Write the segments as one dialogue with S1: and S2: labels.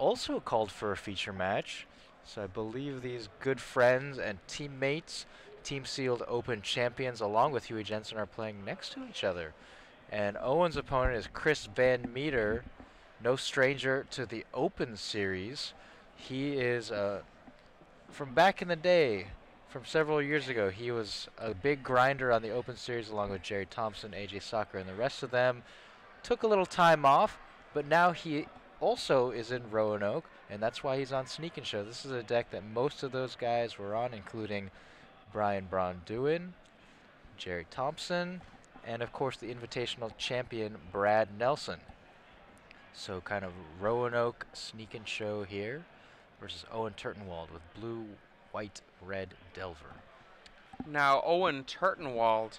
S1: also called for a feature match. So I believe these good friends and teammates, Team Sealed Open champions, along with Huey Jensen, are playing next to each other. And Owen's opponent is Chris VanMeter, no stranger to the Open Series. He is from back in the day, from several years ago. He was a big grinder on the Open Series along with Jerry Thompson, AJ Soccer, and the rest of them. Took a little time off, but now he also is in Roanoke, and that's why he's on Sneak and Show. This is a deck that most of those guys were on, including Brian Braun-Duin, Jerry Thompson, and of course the Invitational champion Brad Nelson. So kind of Roanoke Sneak and Show here versus Owen Turtenwald with blue, white, red Delver.
S2: Now Owen Turtenwald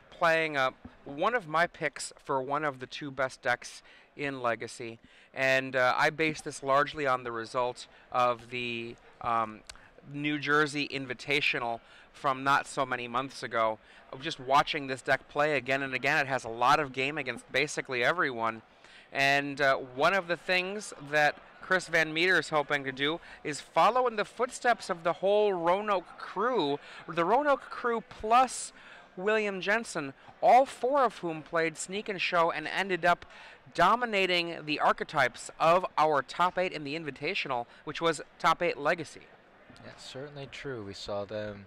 S2: playing up one of my picks for one of the two best decks in Legacy, and I base this largely on the result of the New Jersey Invitational from not so many months ago. Just watching this deck play again and again, it has a lot of game against basically everyone, and one of the things that Chris VanMeter is hoping to do is follow in the footsteps of the whole Roanoke crew, the Roanoke crew plus William Jensen, all four of whom played Sneak and Show and ended up dominating the archetypes of our top 8 in the Invitational, which was top 8 Legacy.
S1: Yeah, certainly true. We saw them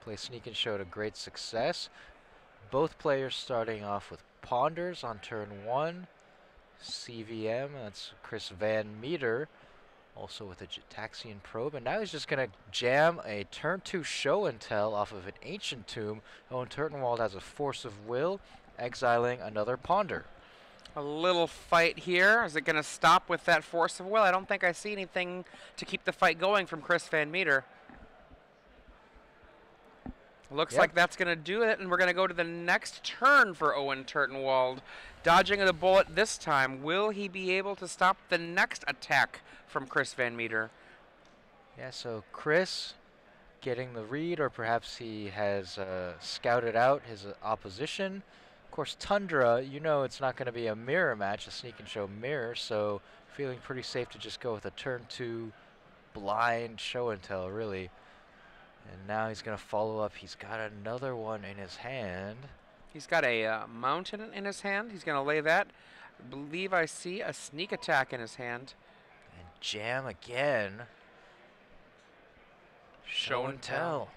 S1: play Sneak and Show to great success. Both players starting off with Ponders on turn 1. CVM, that's Chris VanMeter, also with a Gitaxian Probe, and now he's just going to jam a turn 2 Show and Tell off of an Ancient Tomb. Owen Turtenwald has a Force of Will, exiling another Ponder.
S2: A little fight here. Is it going to stop with that Force of Will? I don't think I see anything to keep the fight going from Chris VanMeter. Looks like that's going to do it, and we're going to go to the next turn for Owen Turtenwald. Dodging the bullet this time. Will he be able to stop the next attack from Chris VanMeter?
S1: Yeah, so Chris getting the read, or perhaps he has scouted out his opposition. Of course, Tundra, you know it's not going to be a mirror match, a Sneak and Show mirror, so feeling pretty safe to just go with a turn 2 blind Show and Tell, really. And now he's going to follow up. He's got another one in his hand.
S2: He's got a mountain in his hand. He's going to lay that. I believe I see a sneak attack in his hand.
S1: And jam again. Show and Tell.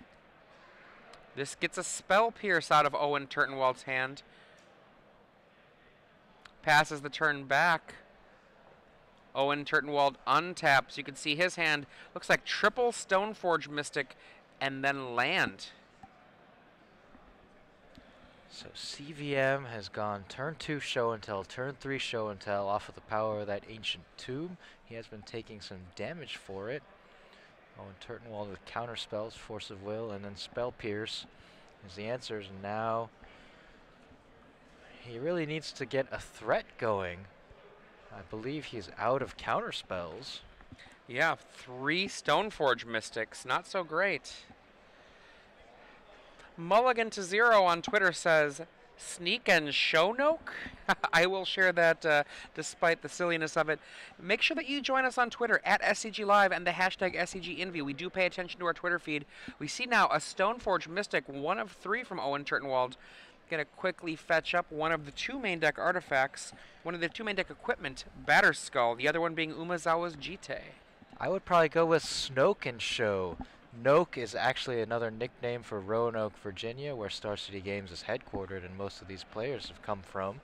S2: This gets a Spell Pierce out of Owen Turtenwald's hand. Passes the turn back. Owen Turtenwald untaps. You can see his hand looks like triple Stoneforge Mystic and then land.
S1: So CVM has gone turn 2 Show and Tell, turn 3 Show and Tell off of the power of that Ancient Tomb. He has been taking some damage for it. Owen Turtenwald with counter spells, Force of Will, and then Spell Pierce is the answers. And now he really needs to get a threat going. I believe he's out of counter spells.
S2: Yeah, 3 Stoneforge Mystics. Not so great. Mulligan to Zero on Twitter says, Sneak and Shownoke? I will share that despite the silliness of it. Make sure that you join us on Twitter at SCG Live and the hashtag SCGINVI. We do pay attention to our Twitter feed. We see now a Stoneforge Mystic, 1 of 3 from Owen Turtenwald. Going to quickly fetch up one of the 2 main deck artifacts, one of the 2 main deck equipment, Batterskull, the other one being Umezawa's Jite.
S1: I would probably go with Snoke and Show. Noke is actually another nickname for Roanoke, Virginia, where Star City Games is headquartered and most of these players have come from.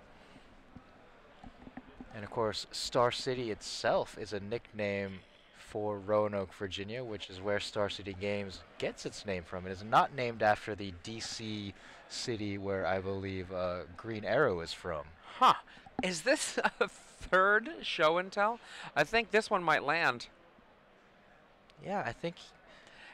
S1: And of course, Star City itself is a nickname for Roanoke, Virginia, which is where Star City Games gets its name from. It is not named after the DC city where I believe Green Arrow is from.
S2: Huh. Is this a 3rd Show and Tell? I think this one might land.
S1: Yeah, I think...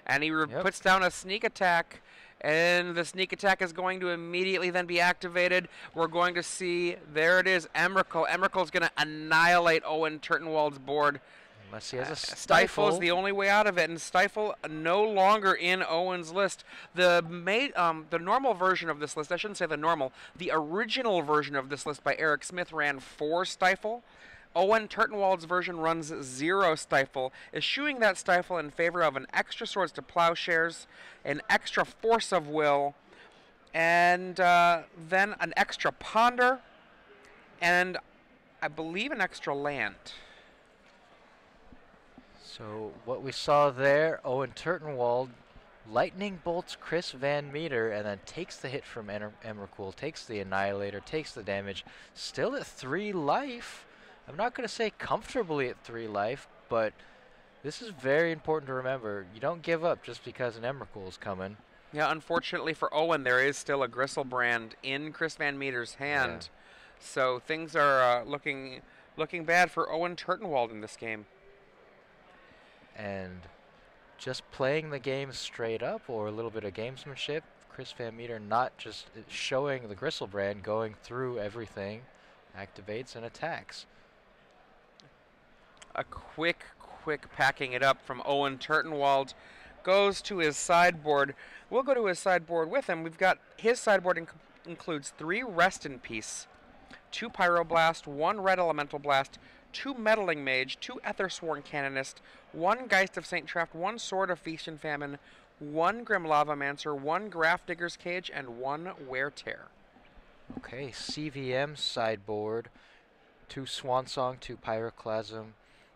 S2: And he puts down a sneak attack, and the sneak attack is going to immediately then be activated. We're going to see, there it is, Emrakul. Emrakul's going to annihilate Owen Turtenwald's board.
S1: Unless he has a
S2: Stifle is the only way out of it, and Stifle no longer in Owen's list. The normal version of this list, I shouldn't say the normal, the original version of this list by Eric Smith ran 4 Stifle. Owen Turtenwald's version runs 0 Stifle, eschewing that Stifle in favor of an extra Swords to Plowshares, an extra Force of Will, and then an extra Ponder, and I believe an extra land.
S1: So what we saw there, Owen Turtenwald lightning bolts Chris VanMeter and then takes the hit from Emrakul, takes the Annihilator, takes the damage, still at 3 life. I'm not going to say comfortably at 3 life, but this is very important to remember. You don't give up just because an Emrakul is coming.
S2: Yeah, unfortunately for Owen, there is still a Gristlebrand in Chris VanMeter's hand. Yeah. So things are looking bad for Owen Turtenwald in this game.
S1: And just playing the game straight up, or a little bit of gamesmanship, Chris VanMeter not just showing the Gristlebrand, going through everything, activates and attacks.
S2: A quick packing it up from Owen Turtenwald. Goes to his sideboard. We'll go to his sideboard with him. We've got his sideboard includes 3 Rest in Peace, 2 Pyroblast, 1 Red Elemental Blast, 2 Meddling Mage, 2 Ethersworn Canonist, 1 Geist of Saint Traft, 1 Sword of Feast and Famine, 1 Grim Lavamancer, 1 Graft Digger's Cage, and 1 Wear Tear.
S1: Okay, CVM sideboard, 2 Swansong, 2 Pyroclasm,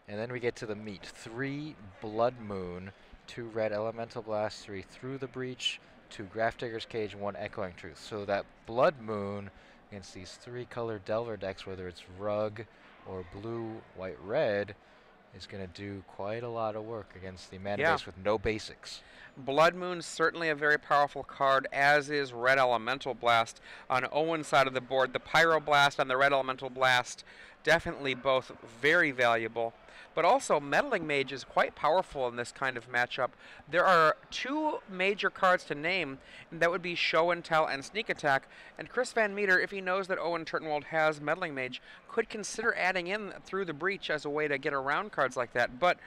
S1: and then we get to the meat. 3 Blood Moon, 2 Red Elemental Blast, 3 Through the Breach, 2 Graft Digger's Cage, 1 Echoing Truth. So that Blood Moon against these 3-color Delver decks, whether it's Rug or blue, white, red, is going to do quite a lot of work against the mana base with no basics.
S2: Blood Moon's certainly a very powerful card, as is Red Elemental Blast. On Owen's side of the board, the Pyroblast and the Red Elemental Blast, definitely both very valuable. But also, Meddling Mage is quite powerful in this kind of matchup. There are 2 major cards to name, and that would be Show and Tell and Sneak Attack. And Chris VanMeter, if he knows that Owen Turtenwald has Meddling Mage, could consider adding in Through the Breach as a way to get around cards like that. But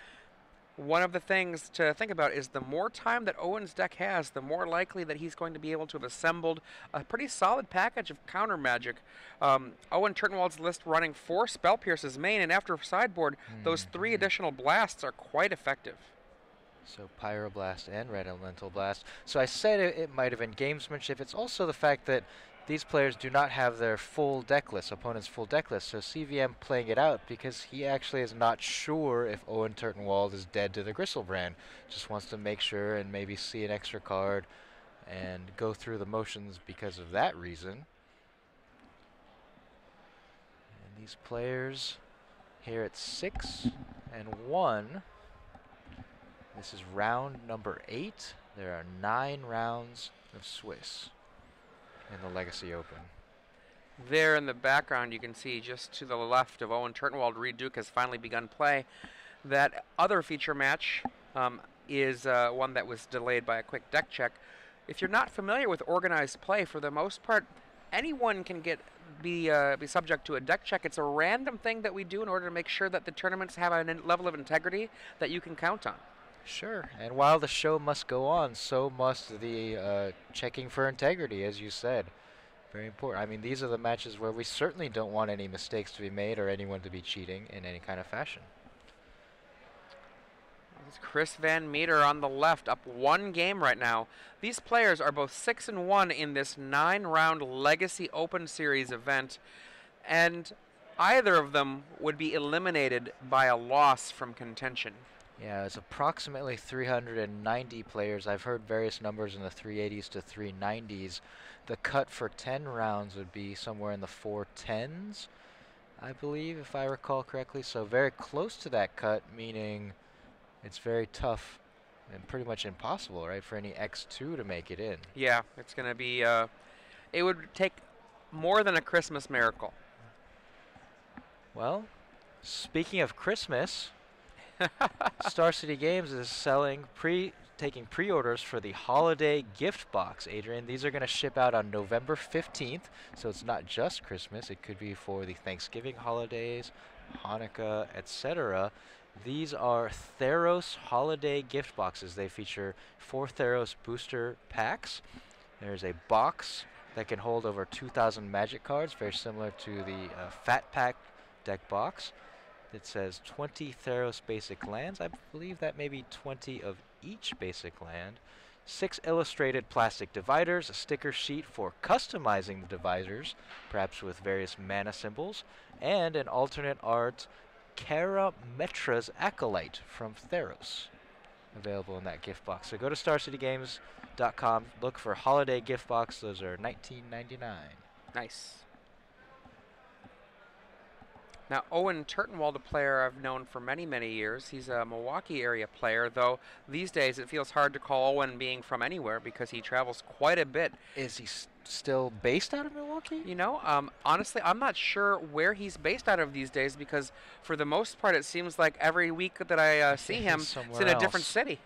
S2: one of the things to think about is the more time that Owen's deck has, the more likely that he's going to be able to have assembled a pretty solid package of counter magic. Owen Turtenwald's list running 4 Spell Pierces main, and after sideboard, those 3 additional blasts are quite effective.
S1: So Pyroblast and Red Elemental Blast. So I said it might have been gamesmanship. It's also the fact that these players do not have their full deck list, opponent's full deck list. So CVM playing it out because he actually is not sure if Owen Turtenwald is dead to the Gristlebrand. Just wants to make sure and maybe see an extra card and go through the motions because of that reason. And these players here at 6 and 1. This is round number 8. There are 9 rounds of Swiss in the Legacy Open.
S2: There in the background, you can see just to the left of Owen Turtenwald, Reed Duke has finally begun play. That other feature match is one that was delayed by a quick deck check. If you're not familiar with organized play, for the most part, anyone can be subject to a deck check. It's a random thing that we do in order to make sure that the tournaments have a level of integrity that you can count on.
S1: Sure, and while the show must go on, so must the checking for integrity, as you said. Very important. I mean, these are the matches where we certainly don't want any mistakes to be made or anyone to be cheating in any kind of fashion.
S2: It's Chris VanMeter on the left, up 1 game right now. These players are both 6 and 1 in this 9-round Legacy Open Series event, and either of them would be eliminated by a loss from contention.
S1: Yeah, it's approximately 390 players. I've heard various numbers in the 380s to 390s. The cut for 10 rounds would be somewhere in the 410s, I believe, if I recall correctly. So very close to that cut, meaning it's very tough and pretty much impossible, right, for any X2 to make it in.
S2: Yeah, it's going to be, it would take more than a Christmas miracle.
S1: Well, speaking of Christmas, Star City Games is taking pre-orders for the holiday gift box, Adrian. These are going to ship out on November 15th, so it's not just Christmas. It could be for the Thanksgiving holidays, Hanukkah, etc. These are Theros holiday gift boxes. They feature 4 Theros booster packs. There's a box that can hold over 2,000 magic cards, very similar to the Fat Pack deck box. It says 20 Theros basic lands. I believe that may be 20 of each basic land. 6 illustrated plastic dividers, a sticker sheet for customizing the dividers, perhaps with various mana symbols, and an alternate art Kara Metra's Acolyte from Theros, available in that gift box. So go to StarCityGames.com, look for holiday gift box. Those are $19.99.
S2: Nice. Now, Owen Turtenwald, a player I've known for many, many years. He's a Milwaukee area player, though these days it feels hard to call Owen being from anywhere because he travels quite a bit.
S1: Is he still based out of Milwaukee?
S2: You know, honestly, I'm not sure where he's based out of these days because for the most part it seems like every week that I see him, it's in a different city.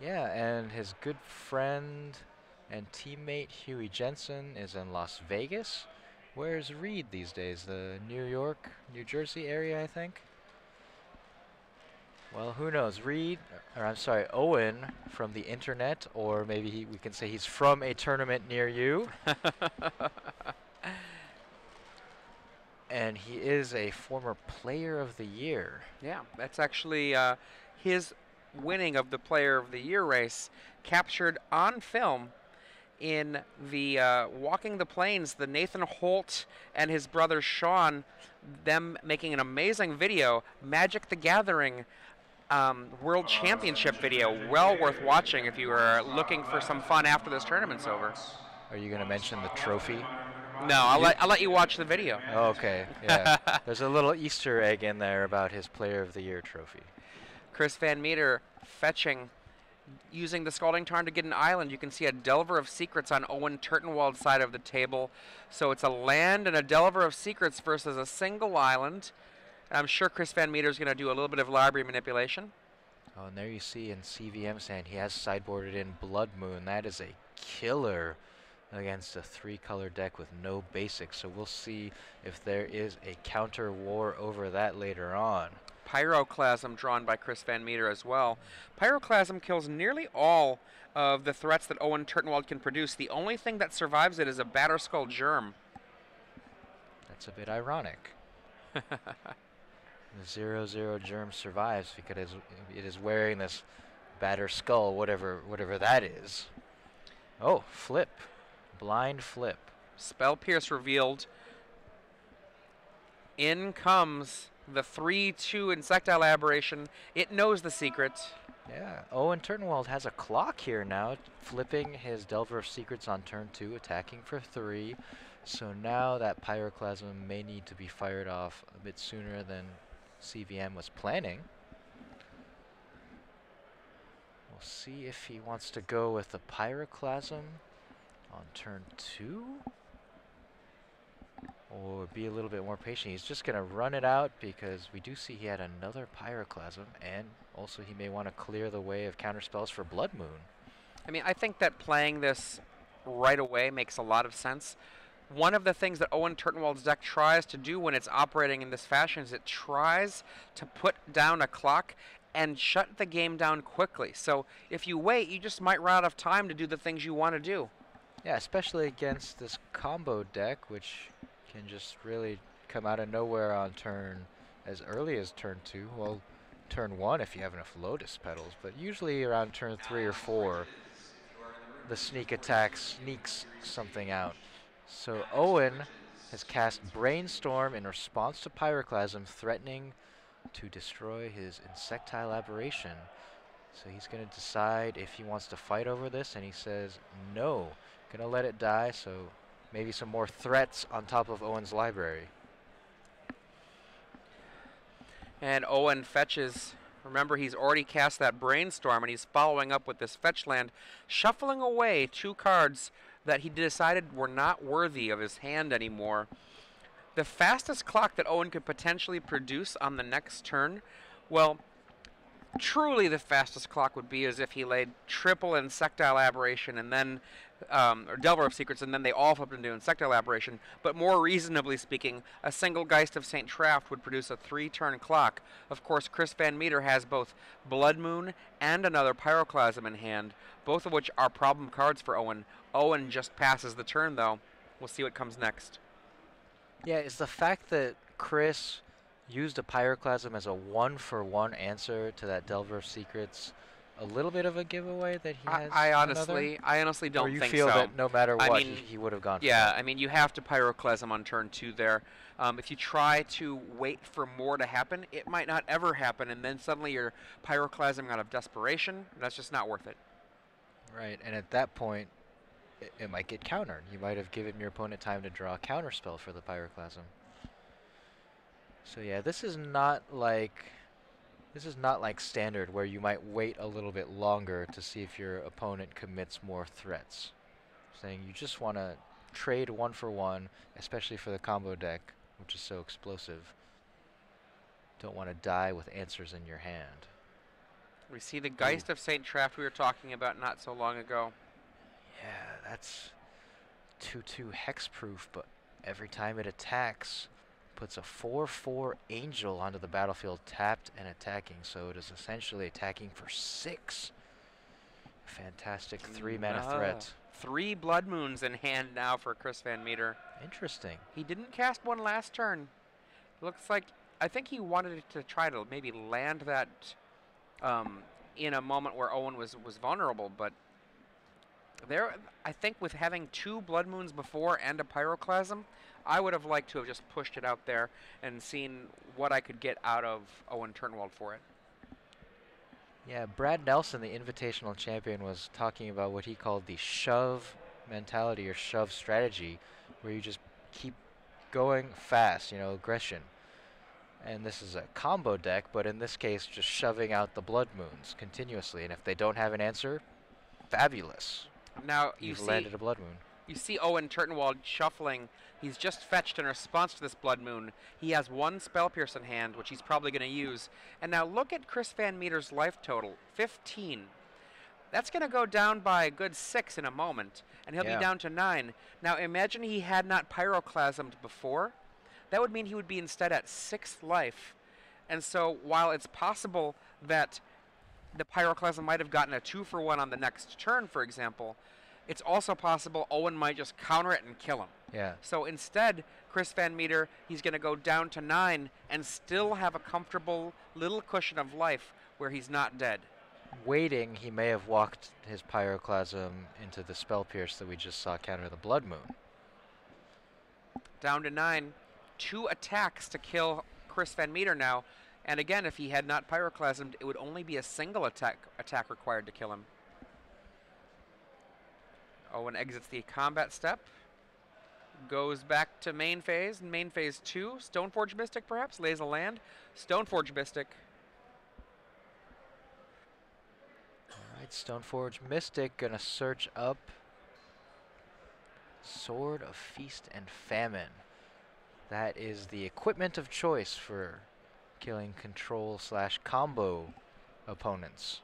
S1: Yeah, and his good friend and teammate Huey Jensen is in Las Vegas. Where's Reed these days? The New York, New Jersey area, I think? Well, who knows? Owen from the internet, or maybe we can say he's from a tournament near you. And he is a former Player of the Year.
S2: Yeah, that's actually his winning of the Player of the Year race captured on film in the Walking the Plains, the Nathan Holt and his brother Sean, them making an amazing video, Magic the Gathering World Championship video, well worth watching if you are looking for some fun after this tournament's over.
S1: Are you going to mention the trophy?
S2: No, I'll let you watch the video.
S1: Oh, okay, yeah. There's a little Easter egg in there about his Player of the Year trophy.
S2: Chris VanMeter fetching, using the Scalding Tarn to get an island. You can see a Delver of Secrets on Owen Turtenwald's side of the table. So it's a land and a Delver of Secrets versus a single island. And I'm sure Chris VanMeter is going to do a little bit of library manipulation.
S1: Oh, and there you see in CVM's hand, he has sideboarded in Blood Moon. That is a killer against a 3-color deck with no basics. So we'll see if there is a counter war over that later on.
S2: Pyroclasm drawn by Chris VanMeter as well. Pyroclasm kills nearly all of the threats that Owen Turtenwald can produce. The only thing that survives it is a Batterskull Germ.
S1: That's a bit ironic. The 0/0 Germ survives because it is wearing this Batterskull, whatever that is. Oh, flip. Blind flip.
S2: Spell Pierce revealed. In comes the 3/2 Insectile Aberration. It knows the secret.
S1: Yeah, Owen Turtenwald has a clock here now, flipping his Delver of Secrets on turn 2, attacking for 3. So now that Pyroclasm may need to be fired off a bit sooner than CVM was planning. We'll see if he wants to go with the Pyroclasm on turn 2. Or be a little bit more patient. He's just going to run it out because we do see he had another Pyroclasm, and also he may want to clear the way of counterspells for Blood Moon.
S2: I mean, I think that playing this right away makes a lot of sense. One of the things that Owen Turtenwald's deck tries to do when it's operating in this fashion is it tries to put down a clock and shut the game down quickly. So if you wait, you just might run out of time to do the things you want to do.
S1: Yeah, especially against this combo deck, which can just really come out of nowhere on turn as early as turn 2. Well, turn 1 if you have enough Lotus Petals, but usually around turn 3 or 4, the sneak attack sneaks something out. So Owen has cast Brainstorm in response to Pyroclasm, threatening to destroy his Insectile Aberration. So he's going to decide if he wants to fight over this, and he says no, gonna let it die. So maybe some more threats on top of Owen's library.
S2: And Owen fetches. Remember, he's already cast that Brainstorm, and he's following up with this fetch land, shuffling away 2 cards that he decided were not worthy of his hand anymore. The fastest clock that Owen could potentially produce on the next turn, well, truly the fastest clock would be as if he laid triple Insectile Aberration and then or Delver of Secrets, and then they all flipped into Insectile Aberration. But more reasonably speaking, a single Geist of St. Traft would produce a 3-turn clock. Of course, Chris VanMeter has both Blood Moon and another Pyroclasm in hand, both of which are problem cards for Owen. Owen just passes the turn, though. We'll see what comes next.
S1: Yeah, it's the fact that Chris used a Pyroclasm as a 1-for-1 answer to that Delver of Secrets a little bit of a giveaway that he has another?
S2: I honestly
S1: Or
S2: don't
S1: you
S2: think
S1: feel
S2: so.
S1: that no matter
S2: I
S1: what,
S2: mean,
S1: he would have gone for
S2: yeah,
S1: that?
S2: I mean, you have to Pyroclasm on turn 2 there. If you try to wait for more to happen, it might not ever happen, and then suddenly you're Pyroclasming out of desperation. That's just not worth it.
S1: Right, and at that point, it might get countered. You might have given your opponent time to draw a counterspell for the Pyroclasm. So yeah, this is not like standard where you might wait a little bit longer to see if your opponent commits more threats. Saying you just want to trade 1-for-1, especially for the combo deck, which is so explosive. Don't want to die with answers in your hand.
S2: We see the Geist of St. Traft we were talking about not so long ago.
S1: Yeah, that's 2/2 hexproof, but every time it attacks, puts a 4/4 angel onto the battlefield tapped and attacking, so it is essentially attacking for 6. Fantastic 3-mana threat.
S2: 3 Blood Moons in hand now for Chris VanMeter.
S1: Interesting.
S2: He didn't cast one last turn. Looks like, I think he wanted to try to maybe land that in a moment where Owen was vulnerable, but there, I think with having 2 Blood Moons before and a Pyroclasm, I would have liked to have just pushed it out there and seen what I could get out of Owen Turtenwald for it.
S1: Yeah, Brad Nelson, the Invitational champion, was talking about what he called the shove mentality or shove strategy, where you just keep going fast, you know, aggression. And this is a combo deck, but in this case, just shoving out the Blood Moons continuously. And if they don't have an answer, fabulous.
S2: Now
S1: You've landed a Blood Moon.
S2: You see Owen Turtenwald shuffling. He's just fetched in response to this Blood Moon. He has 1 Spell Pierce in hand, which he's probably going to use. And now look at Chris VanMeter's life total, 15. That's going to go down by a good 6 in a moment, and he'll be down to 9. Now imagine he had not Pyroclasmed before. That would mean he would be instead at 6 life. And so while it's possible that the Pyroclasm might have gotten a 2-for-1 on the next turn, for example, it's also possible Owen might just counter it and kill him.
S1: Yeah.
S2: So instead, Chris VanMeter, he's going to go down to 9 and still have a comfortable little cushion of life where he's not dead.
S1: Waiting, he may have walked his Pyroclasm into the Spell Pierce that we just saw counter the Blood Moon.
S2: Down to 9. 2 attacks to kill Chris VanMeter now. And again, if he had not Pyroclasmed, it would only be a single attack required to kill him. Owen exits the combat step. Goes back to main phase. Main phase 2. Stoneforge Mystic perhaps. Lays a land. Stoneforge Mystic.
S1: Alright, Stoneforge Mystic gonna search up Sword of Feast and Famine. That is the equipment of choice for killing control/combo opponents.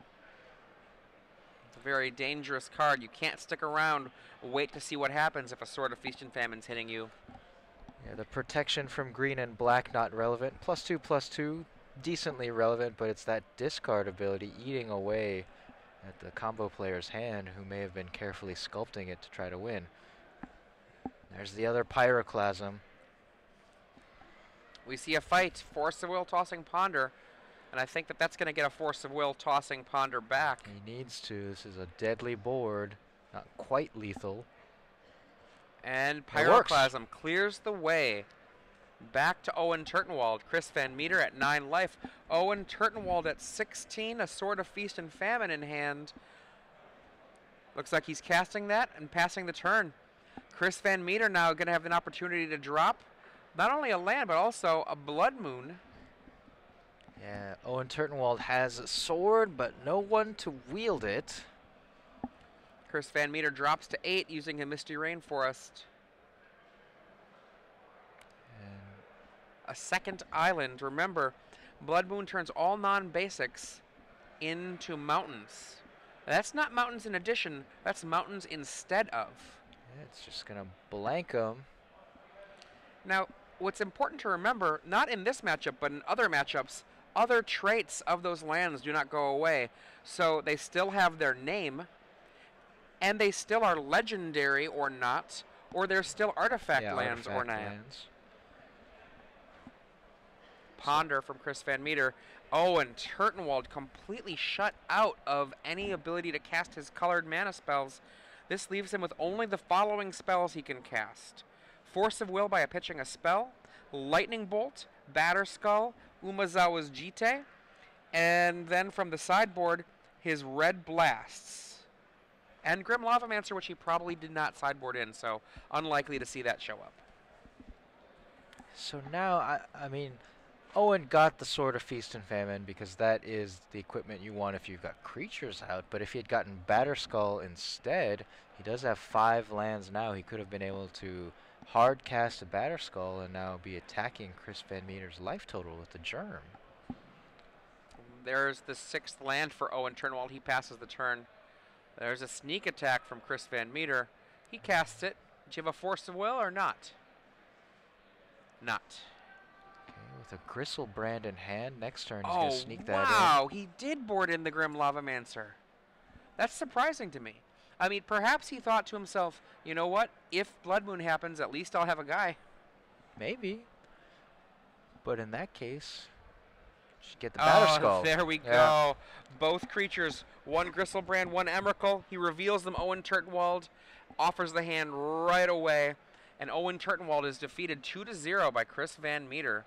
S2: It's a very dangerous card. You can't stick around, wait to see what happens if a Sword of Feast and Famine's hitting you.
S1: Yeah, the protection from green and black not relevant. +2/+2, decently relevant, but it's that discard ability eating away at the combo player's hand who may have been carefully sculpting it to try to win. There's the other Pyroclasm.
S2: We see a fight. Force of Will tossing Ponder. And I think that that's going to get a Force of Will tossing Ponder back.
S1: He needs to. This is a deadly board. Not quite lethal.
S2: And Pyroclasm clears the way. Back to Owen Turtenwald. Chris VanMeter at 9 life. Owen Turtenwald at 16. A Sword of Feast and Famine in hand. Looks like he's casting that and passing the turn. Chris VanMeter now going to have an opportunity to drop not only a land, but also a Blood Moon.
S1: Yeah, Owen Turtenwald has a sword, but no one to wield it.
S2: Chris VanMeter drops to 8 using a Misty Rainforest.
S1: And
S2: a second island. Remember, Blood Moon turns all non-basics into mountains. That's not mountains in addition, that's mountains instead of.
S1: Yeah, it's just going to blank them.
S2: Now, what's important to remember, not in this matchup, but in other matchups, other traits of those lands do not go away. So they still have their name, and they still are legendary or not, or they're still artifact lands or not. Ponder from Chris VanMeter. Oh, and Turtenwald completely shut out of any ability to cast his colored mana spells. This leaves him with only the following spells he can cast. Force of Will by pitching a spell, Lightning Bolt, Batterskull, Umezawa's Jite, and then from the sideboard, his Red Blasts. And Grim Lavamancer, which he probably did not sideboard in, so unlikely to see that show up.
S1: So now, I mean, Owen got the Sword of Feast and Famine because that is the equipment you want if you've got creatures out. But if he had gotten Batterskull instead, he does have 5 lands now. He could have been able to hard cast a Batterskull and now be attacking Chris VanMeter's life total with the Germ.
S2: There's the 6th land for Owen Turtenwald. He passes the turn. There's a sneak attack from Chris VanMeter. He casts it. Do you have a Force of Will or not? Not.
S1: Okay, with a Gristlebrand in hand, next turn he's going to sneak that in.
S2: Wow, he did board in the Grim Lavamancer. That's surprising to me. I mean, perhaps he thought to himself, you know what? If Blood Moon happens, at least I'll have a guy.
S1: Maybe. But in that case, should get the Batterskull.
S2: There we go. Both creatures, one Gristlebrand, one Emrakul. He reveals them. Owen Turtenwald offers the hand right away. And Owen Turtenwald is defeated 2-0 by Chris VanMeter.